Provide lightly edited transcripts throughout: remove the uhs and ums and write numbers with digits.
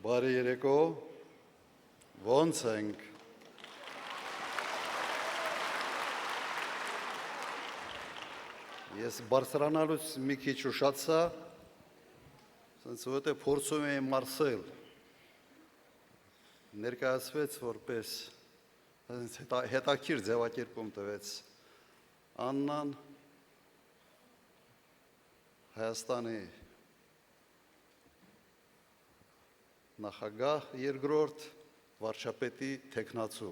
Բարի երեկո, ոնց ենք։ Ես բարձրանալուց մի քիչ ուշացա, սենց որտե փորձում էի մարսել, ներկայացվեց որպես հետաքրքիր ձևակերպում տվեց Աննան, Հայաստանի նախագահ երկրորդ վարչապետի թեկնածու։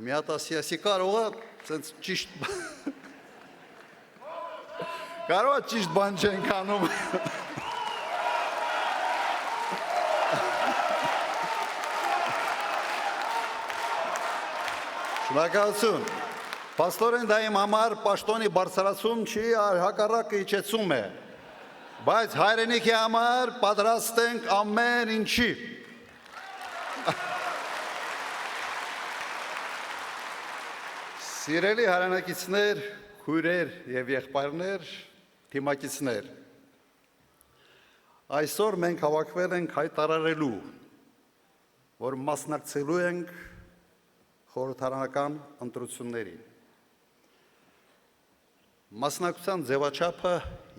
Մի հատ ասի կարող է սենց ճիշտ կարող է ճիշտ բան չենք անում։ Շնորհակալություն։ Պաստորեն դա իմ համար պաշտոնի բարձրացում չի, հակառակը իջեցում է։ Բայց հայրենիքի համար պատրաստ ենք ամեն ինչի։ Սիրելի հայրենակիցներ, քույրեր եւ եղբայրներ, թիմակիցներ, այսօր մենք հավաքվել ենք հայտարարելու, որ մասնակցելու ենք խորհրդարանական ընտրություններին։ Մասնակցության ձևաչափը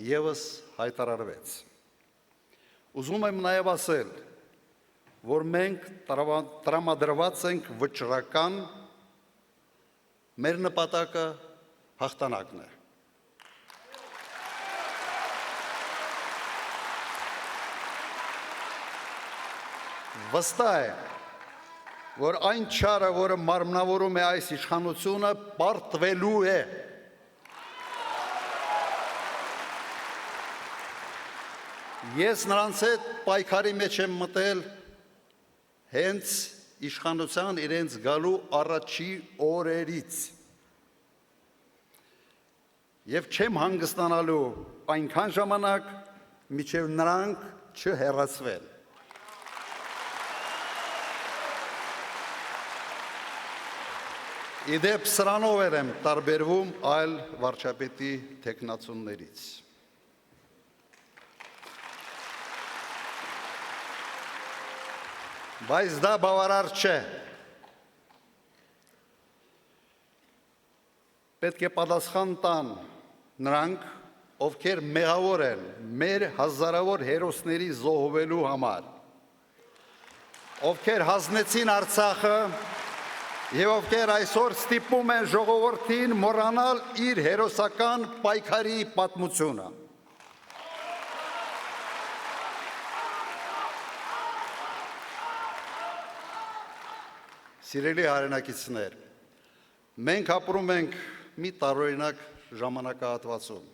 ևս հայտարարվեց։ Ուզում եմ նաև ասել, որ մենք տրամադրված ենք վճռական, մեր նպատակը հաղթանակն է։ Վստահ է, որ այն չարը, որը մարմնավորում է այս իշխանությունը, պարտվելու է։ Ես նրանց հետ պայքարի մեջ եմ մտել հենց իշխանության իրենց գալու առաջի օրերից։ Եվ չեմ հանգստանալու այնքան ժամանակ, մինչև նրանք չհեռացվեն։ Իդեպ սրանով եմ տարբերվում այլ վարչապետի թեկնածուներից։ Բայց դա բավարար չէ։ Պետք է պատասխան տան նրանք, ովքեր մեղավոր են մեր հազարավոր հերոսների զոհվելու համար, ովքեր հանձնեցին Արցախը եւ ովքեր այսօր ստիպում են ժողովրդին մոռանալ իր հերոսական պայքարի պատմությունը։ Սիրելի հայրենակիցներ, մենք ապրում ենք մի տարօրինակ ժամանակահատվածում,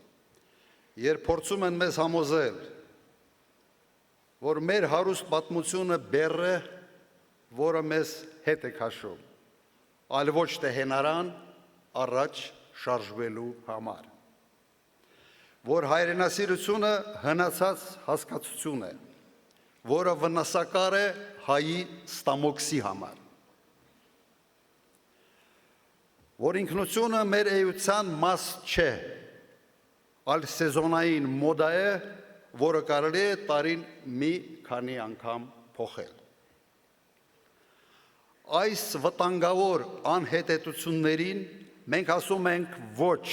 երբ փորձում են մեզ համոզել, որ մեր հարուստ պատմությունը բեռ է, որը մեզ հետ է քաշում, այլ ոչ թե հենարան առաջ շարժվելու համար, որ հայրենասիրությունը հնացած հասկացություն է, որը վնասակար է հայի ստամոքսի համար, որ ինքնությունը մեր էության մաս չէ, այլ սեզոնային մոդա է, որը կարելի է տարին մի քանի անգամ փոխել։ Այս վտանգավոր անհետեցություններին մենք ասում ենք ոչ։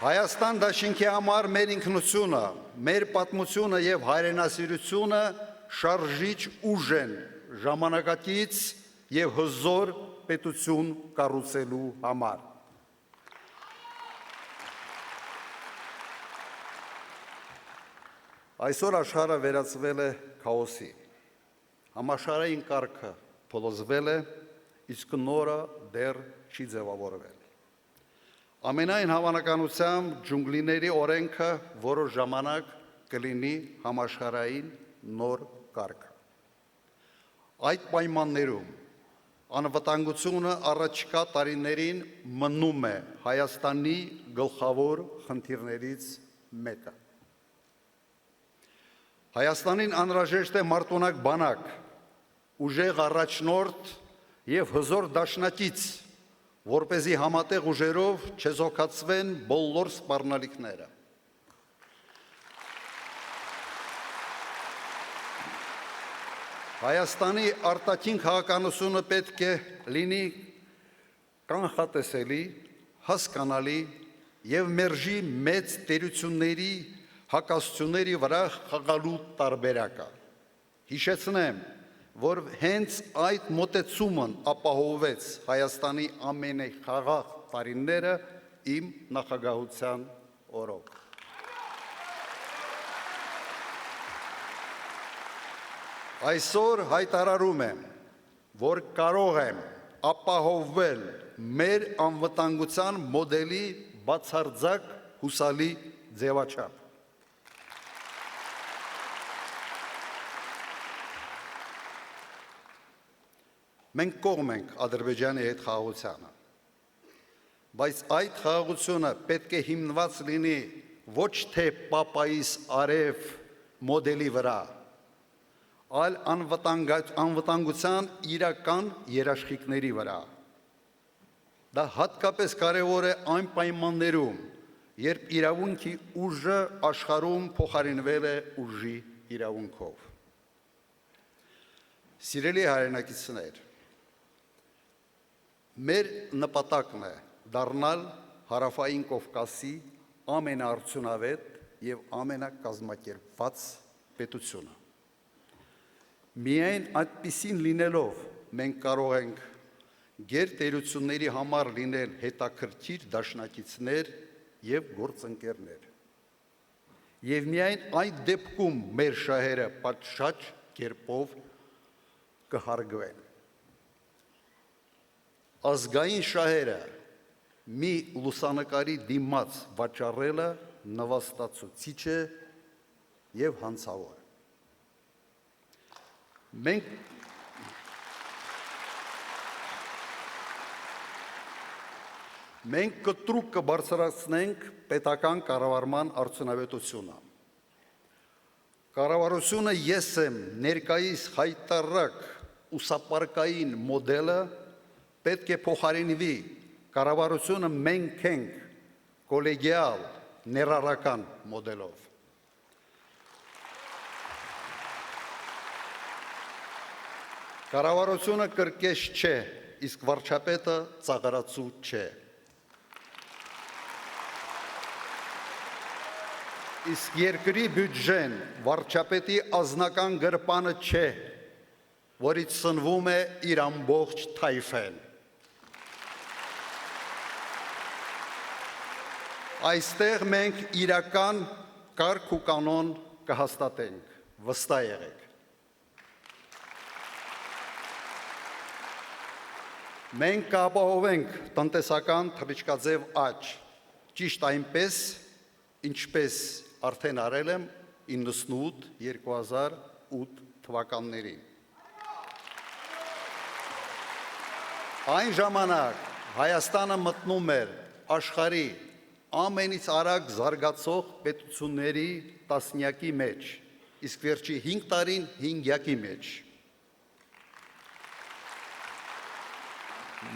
Հայաստան դաշինքի համար մեր ինքնությունը, մեր պատմությունը եւ հայրենասիրությունը շարժիչ ուժ են ժամանակակից եւ հզոր պետություն կառուցելու համար։ Այսօր աշխարհը վերածվել է քաոսի։ Համաշխարհային կարգը փլուզվել է, իսկ նորը դեռ չի ձևավորվել։ Ամենայն հավանականությամբ ջունգլիների օրենքը որոշ ժամանակ կլինի համաշխարհային նոր կարգ։ Այդ պայմաններում անվտանգությունը առաջիկա տարիներին մնում է Հայաստանի գլխավոր խնդիրներից մեկը։ Հայաստանին անհրաժեշտ է մարտունակ բանակ, ուժեղ առաջնորդ եւ հզոր դաշնակից, որպեսզի համատեղ ուժերով չեզոքացվեն բոլոր սպառնալիքները։ Հայաստանի արտաքին քաղաքականությունը պետք է լինի կանխատեսելի, հասկանալի եւ մերժի մեծ տերությունների հակասությունների վրա խաղալու տարբերակը։ Հիշեցնեմ, որ հենց այդ մոտեցումն ապահովեց Հայաստանի ամենախաղաղ տարիները իմ նախագահության օրոք։ Այսօր հայտարարում եմ, որ կարող եմ ապահովել մեր անվտանգության մոդելի բացարձակ հուսալի ձևաչափ։ Մենք կողմ ենք Ադրբեջանի հետ խաղաղությանը, բայց այդ խաղաղությունը պետք է հիմնված լինի ոչ թե պապայիս արև մոդելի վրա, այլ անվտանգության իրական երաշխիքների վրա։ Դա հատկապես կարևոր է այն պայմաններում, երբ իրավունքի ուժը աշխարհում փոխարինվել է ուժի իրավունքով։ Սիրելի հայրենակիցներ, մեր նպատակն է դառնալ Հարավային Կովկասի ամենաարդյունավետ եւ ամենակազմակերպված պետությունը։ Միայն այդպիսին լինելով մենք կարող ենք գերտերությունների համար լինել հետաքրքիր դաշնակիցներ եւ գործընկերներ։ Եվ միայն այդ դեպքում մեր շահերը պատշաճ կերպով կհարգվեն։ Ազգային շահերը մի լուսանկարի դիմաց վաճառելը նվաստացուցիչ է եւ հանցավոր։ Մենք կտրուկ կբարձրացնենք պետական կառավարման արդյունավետությունը։ Կառավարությունը ես եմ ներկայիս հայտարարակ ուսապարկային մոդելը պետք է փոխարինվի կառավարությունը մենք ենք կոլեգիալ ներառական մոդելով։ Կառավարությունը կրկես չէ, իսկ վարչապետը ծաղրացու չէ։ Իսկ երկրի բյուջեն վարչապետի անձնական գրպանը չէ, որից սնվում է իր ամբողջ թայֆեն։ Այստեղ մենք իրական կարգ ու կանոն կհաստատենք, վստահ եղեք։ Մենք կապահովենք տնտեսական թռիչքաձև աճ, ճիշտ այնպես, ինչպես արդեն արել եմ 98-2008 թվականներին։ Այն ժամանակ Հայաստանը մտնում էր աշխարհի ամենից արագ զարգացող պետությունների տասնյակի մեջ, իսկ վերջի 5 տարին 5-յակի մեջ։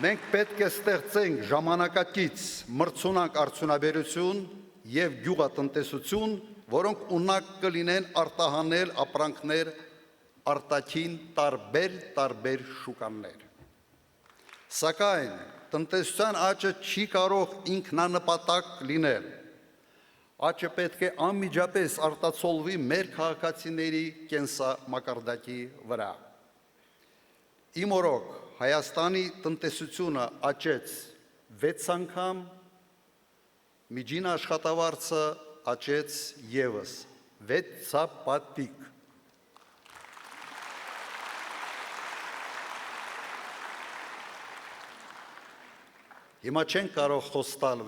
Մենք պետք է ստեղծենք ժամանակակից մրցունակ արդյունաբերություն եւ գյուղատնտեսություն, որոնք ունակ կլինեն արտահանել ապրանքներ արտաքին տարբեր շուկաներ։ Սակայն տնտեսության աճը չի կարող ինքնանպատակ լինել։ Աճը պետք է անմիջապես արտացոլվի մեր քաղաքացիների կենսամակարդակի վրա։ Իմ օրոք Հայաստանի տնտեսությունը աճեց 6 անգամ, միջին աշխատավարձը աճեց ևս 6-ապատիկ։ Հիմա չեն կարող խոստում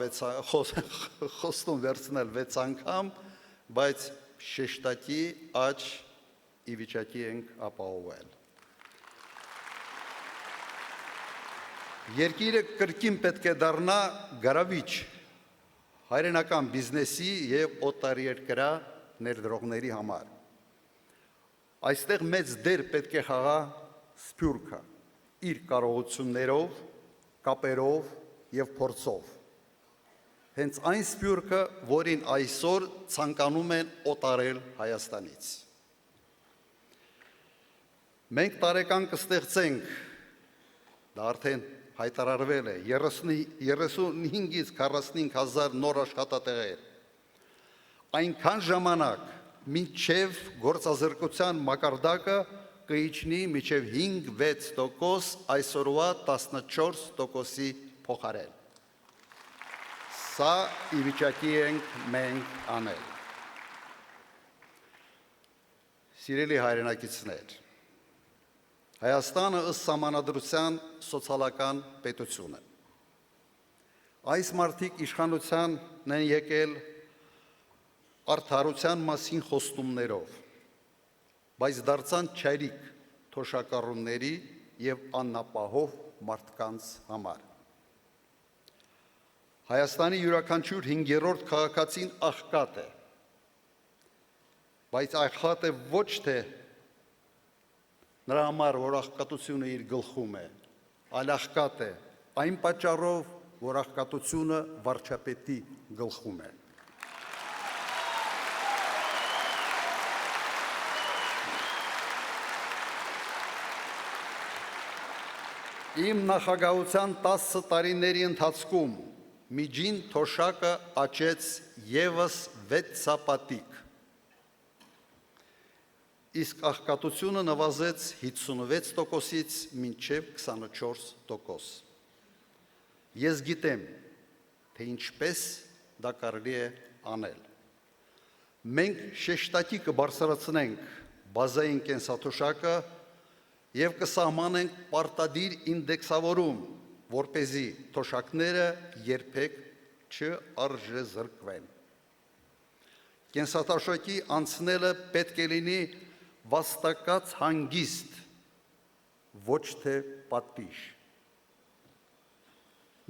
վերցնել 6 անգամ, բայց շեշտակի աճ ի վիճակի ենք ապահովել։ Երկիրը կրկին պետք է դառնա գրավիչ հայրենական բիզնեսի եւ օտարերկրյա ներդրողների համար։ Այստեղ մեծ դեր պետք է խաղա Սփյուռքը իր կարողություններով, կապերով եւ փորձով։ Հենց այն Սփյուռքը, որին այսօր ցանկանում են օտարել Հայաստանից։ Մենք տարեկան կստեղծենք, դա արդեն հայտարարվել է, 35-ից 45 հազար նոր աշխատատեղեր, այնքան ժամանակ, մինչև գործազրկության մակարդակը կիջնի մինչև 5-6%, այսօրվա 14%-ի փոխարեն։ Սա ի վիճակի ենք մենք անել։ Սիրելի հայրենակիցներ, Հայաստանը ըստ սահմանադրության սոցիալական պետություն է։ Այս մարդիկ իշխանության են եկել արդարության մասին խոստումներով, բայց դարձան չայրիկ թոշակառուների և անապահով մարդկանց համար։ Հայաստանի յուրաքանչյուր 5-րդ քաղաքացին աղքատ է, բայց աղքատ է ոչ թե նրա համար, որ աղքատությունը իր գլխում է, այլ աղքատ է այն պատճառով, որ աղքատությունը վարչապետի գլխում է։ Իմ նախագահության 10 տարիների ընթացքում միջին թոշակը աճեց ևս 6 իսկ աղքատությունը նվազեց 56%-ից մինչև 24%։ Ես գիտեմ, թե ինչպես դա կարելի է անել։ Մենք շեշտակի կբարձրացնենք բազային կենսաթոշակը և կսահմանենք պարտադիր ինդեքսավորում, որպեսզի թոշակները երբեք չարժեզրկվեն։ Կենսաթոշակի անցնելը պետք է լինի վաստակած հանգիստ, ոչ թե պատվիշ։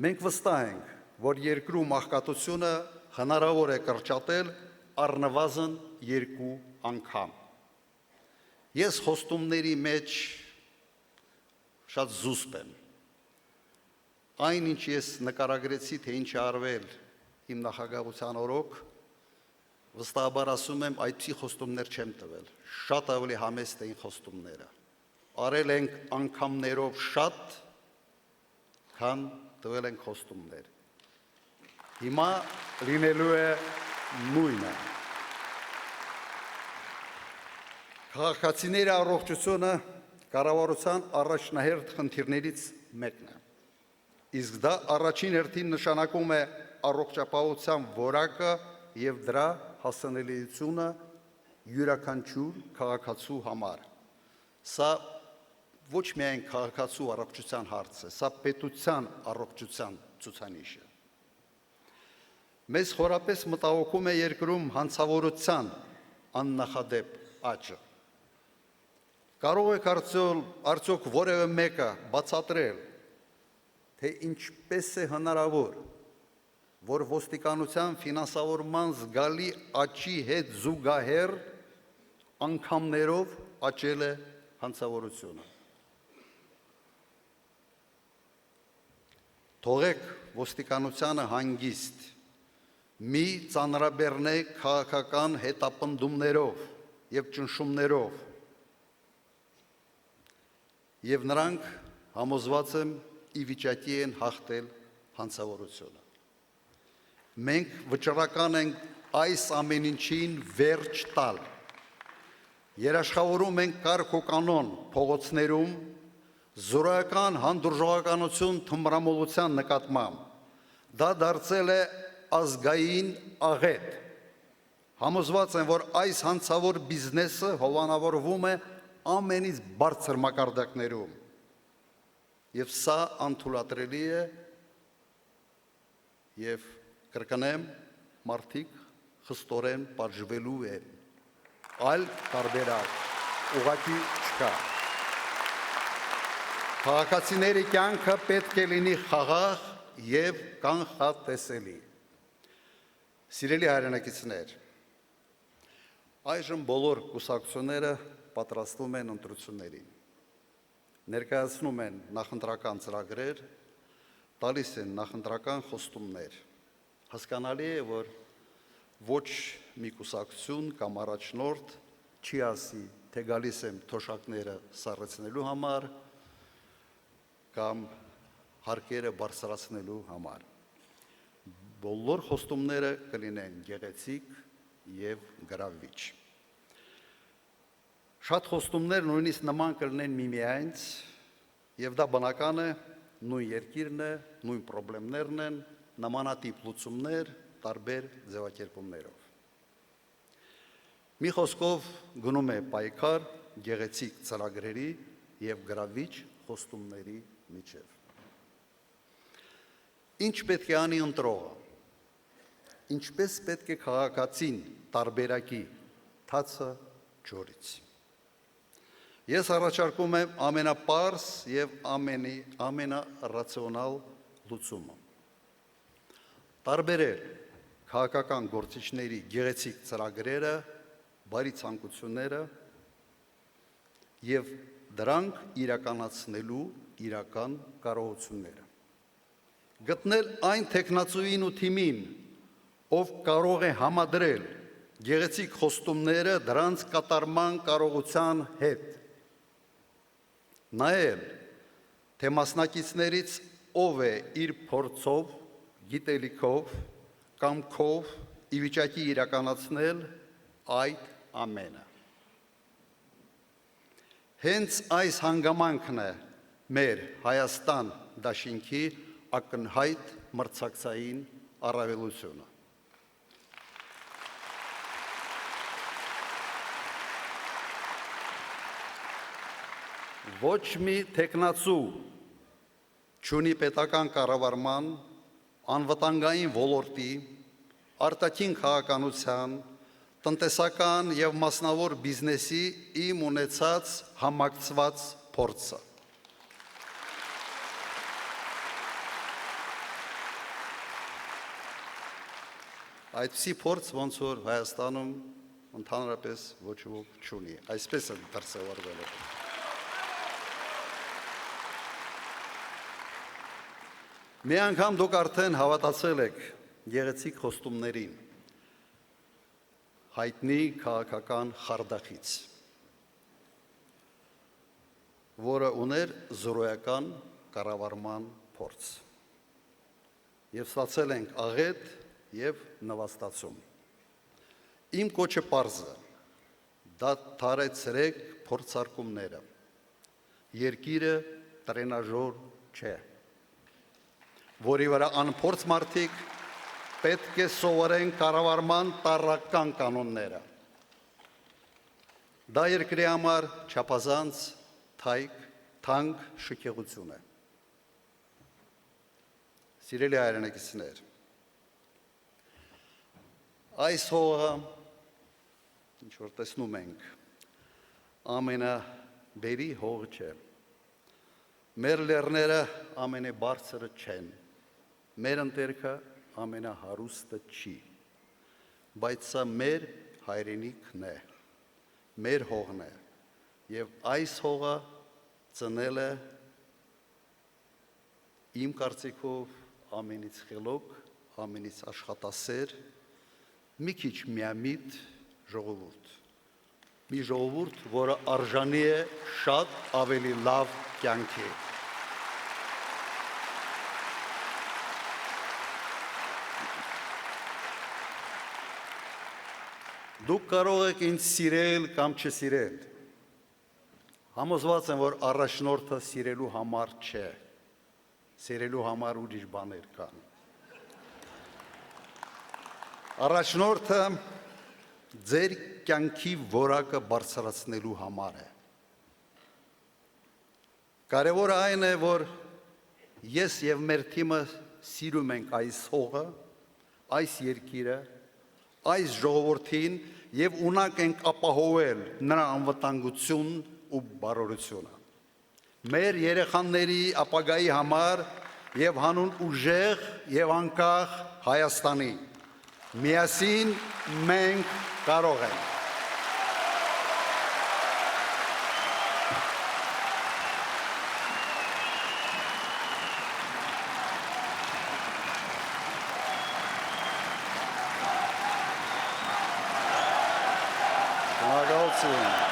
Մենք վստահ ենք, որ երկրում աղքատությունը հնարավոր է կրճատել առնվազն 2 անգամ։ Ես խոստումների մեջ շատ զուսպ եմ։ Այն, ինչ ես նկարագրեցի, թե ինչ է արվել իմ նախագահության օրոք, վստահաբար ասում եմ, այդպիսի խոստումներ չեմ տվել, շատ ավելի համեստ էին խոստումները։ Արել ենք անգամներով շատ, քան տվել ենք խոստումներ։ Հիմա լինելու է նույնը։ Քաղաքացիների առողջությունը կառավարության առաջնահերթ խնդիրներից մեկն է։ Իսկ դա առաջին հերթին նշանակում է առողջապահության որակը և դրա հասանելիությունը յուրաքանչյուր քաղաքացու համար։ Սա ոչ միայն քաղաքացու առողջության հարց է, սա պետության առողջության ցուցանիշ է։ Մեզ խորապես մտահոգում է երկրում հանցավորության աննախադեպ աճը։ Կարող եք արդյոք որևէ մեկը բացատրել, թե ինչպես է հնարավոր, որ ոստիկանության ֆինանսավորման զգալի աճի հետ զուգահեռ անգամներով աճել է հանցավորությունը։ Թողեք ոստիկանությանը հանգիստ, մի ծանրաբեռնեք քաղաքական հետապնդումներով և ճնշումներով, և նրանք, համոզված եմ, ի վիճակի են հաղթել հանցավորությունը։ Մենք վճռական ենք այս ամեն ինչին վերջ տալ։ Երաշխավորում ենք կարգ ու կանոն փողոցներում, զորայական հանդուրժողականություն թմրամոլության նկատմամբ։ Դա դարձել է ազգային աղետ։ Համոզված եմ, որ այս հանցավոր բիզնեսը հովանավորվում է ամենից բարձր մակարդակներում, և սա անթույլատրելի է, և կրկնեմ, մարդիկ խստորեն պատժվելու են, այլ տարբերակ ուղղակի չկա։ Քաղաքացիների կյանքը պետք է լինի խաղաղ և կանխատեսելի։ Սիրելի հայրենակիցներ, այժմ բոլոր կուսակցությունները պատրաստվում են ընտրություններին, ներկայացնում են նախընտրական ծրագրեր, տալիս են նախընտրական խոստումներ։ Հասկանալի է, որ ոչ մի կուսակցություն կամ առաջնորդ չի ասի, թե գալիս եմ թոշակները սառեցնելու համար կամ հարկերը բարձրացնելու համար։ Բոլոր խոստումները կլինեն գեղեցիկ եւ գրավիչ։ Շատ խոստումներ նույնիսկ նման կլինեն միմյանց, եւ դա բնական է, նույն երկիրն է, նույն խնդիրներն են, նմանատիպ լուծումներ տարբեր ձևակերպումներով։ Մի խոսքով գնում է պայքար գեղեցիկ ծրագրերի եւ գրավիչ խոստումների միջև։ Ինչ պետք է անի ընտրողը, ինչպես պետք է քաղաքացին տարբերակի թացը ջորից։ Ես առաջարկում եմ ամենապարզ եւ ամենառացիոնալ լուծումը։ Տարբերել քաղաքական գործիչների գեղեցիկ ծրագրերը, բարի ցանկությունները եւ դրանք իրականացնելու իրական կարողությունները։ Գտնել այն տեխնացուին ու թիմին, ով կարող է համադրել գեղեցիկ խոստումները դրանց կատարման կարողության հետ։ Նայել, թե մասնակիցներից ով է իր փորձով, գիտելիքով, կամքով ի վիճակի իրականացնել այդ ամենը։ Հենց այս հանգամանքն է մեր Հայաստան դաշինքի ակնհայտ մրցակցային առավելությունը։ Ոչ մի տեխնացու չունի պետական կառավարման, անվտանգային ոլորտի, արտաքին քաղաքականության, տնտեսական եւ մասնավոր բիզնեսի իմ ունեցած համակցված փորձը։ Այդպիսի փորձ ոնց որ Հայաստանում ընդհանրապես ոչ ոք չունի, այսպես է դրսևորվել։ Մի անգամ դուք արդեն հավատացել եք գեղեցիկ խոստումներին, հայտնի քաղաքական խարդախից, որը ուներ զրոյական կառավարման փորձ։ Եվ ստացել ենք աղետ եւ նվաստացում։ Իմ կոչը պարզ է, դադարեցրեք փորձարկումները։ Երկիրը տրենաժոր չէ, որի վրա անփորձ մարդիկ պետք է սովորեն կառավարման տարրական կանոնները։ Դա երկրի համար չափազանց թանկ շքեղություն է։ Սիրելի հայրենակիցներ, այս հողը, ինչ որ տեսնում ենք, ամենաբերի հողը չէ։ Մեր լեռները ամենաբարձրը չեն, մեր ընտերքը ամենահարուստը չի, բայց սա մեր հայրենիքն է, մեր հողն է, եւ այս հողը ծնել է իմ կարծիքով ամենից խելոք, ամենից աշխատասեր, մի քիչ միամիտ ժողովուրդ, մի ժողովուրդ, որը արժանի է շատ ավելի լավ կյանքի։ Դուք կարող եք ինձ սիրել կամ չսիրել, համոզված եմ, որ առաջնորդը սիրելու համար չէ, սիրելու համար ուրիշ բաներ կան։ Առաջնորդը ձեր կյանքի որակը բարձրացնելու համար է։ Կարևորը այն է, որ ես եւ մեր թիմը սիրում ենք այս հողը, այս երկիրը, այս ժողովրդին եւ ունակ ենք ապահովել նրա անվտանգությունն ու բարօրությունը։ Մեր երեխաների ապագայի համար եւ հանուն ուժեղ եւ անկախ Հայաստանի։ Միասին մենք կարող ենք։ Շնորհակալ Շնորհակալություն։